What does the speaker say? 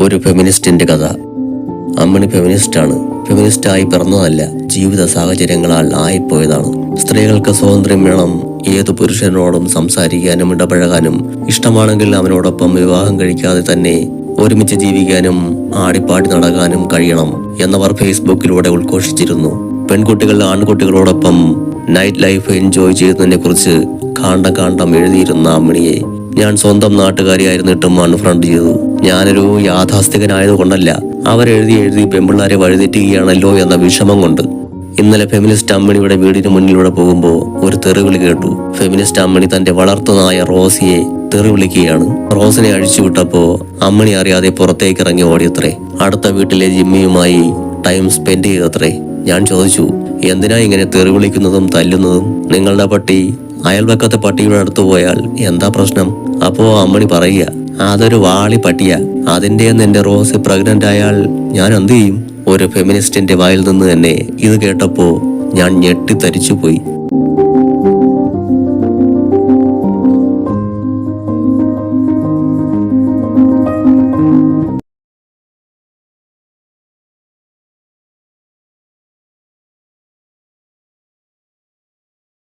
ഒരു ഫെമിനിസ്റ്റിന്റെ കഥ. അമ്മിണി ഫെമിനിസ്റ്റാണ്. ഫെമിനിസ്റ്റായി പിറന്നതല്ല, ജീവിത സാഹചര്യങ്ങളാൽ ആയിപ്പോയതാണ്. സ്ത്രീകൾക്ക് സ്വാതന്ത്ര്യം വേണം. ഏതു പുരുഷനോടും സംസാരിക്കാനും ഇടപഴകാനും, ഇഷ്ടമാണെങ്കിൽ അവനോടൊപ്പം വിവാഹം കഴിക്കാതെ തന്നെ ഒരുമിച്ച് ജീവിക്കാനും ആടിപ്പാടി നടക്കാനും കഴിയണം എന്നവർ ഫേസ്ബുക്കിലൂടെ ഉദ്ഘോഷിച്ചിരുന്നു. പെൺകുട്ടികൾ ആൺകുട്ടികളോടൊപ്പം നൈറ്റ് ലൈഫ് എൻജോയ് ചെയ്യുന്നതിനെ കുറിച്ച് കാണ്ടം എഴുതിയിരുന്ന അമ്മിണിയെ ഞാൻ സ്വന്തം നാട്ടുകാരിയായിരുന്നിട്ടും അൺഫ്രണ്ട് ചെയ്തു. ഞാനൊരു യാഥാസ്ഥികനായതുകൊണ്ടല്ല, അവരെഴുതി പെമ്പിള്ളാരെ വഴിതെറ്റുകയാണല്ലോ എന്ന വിഷമം കൊണ്ട്. ഇന്നലെ ഫെമിനിസ്റ്റ് അമ്മിണിയുടെ വീടിന് മുന്നിലൂടെ പോകുമ്പോൾ ഒരു തെറിവിളി കേട്ടു. ഫെമിനിസ്റ്റ് അമ്മിണി തന്റെ വളർത്തുനായ റോസിയെ തെറിവിളിക്കുകയാണ്. റോസിനെ അഴിച്ചുവിട്ടപ്പോ അമ്മിണി അറിയാതെ പുറത്തേക്ക് ഇറങ്ങി ഓടിയത്രേ. അടുത്ത വീട്ടിലെ ജിമ്മിയുമായി ടൈം സ്പെൻഡ് ചെയ്തത്രേ. ഞാൻ ചോദിച്ചു, എന്തിനാ ഇങ്ങനെ തെറിവിളിക്കുന്നതും തല്ലുന്നതും? നിങ്ങളുടെ പട്ടി അയൽവക്കത്തെ പട്ടിയുടെ അടുത്ത് പോയാൽ എന്താ പ്രശ്നം? അപ്പോ അമ്മിണി പറയുക, അതൊരു വാളി പട്ടിയാ, അതിന്റെ എന്റെ റോസ് പ്രഗ്നന്റ് ആയാൽ ഞാൻ എന്ത് ചെയ്യും? ഒരു ഫെമിനിസ്റ്റിന്റെ വായിൽ നിന്ന് തന്നെ ഇത് കേട്ടപ്പോ ഞാൻ ഞെട്ടിത്തരിച്ചുപോയി.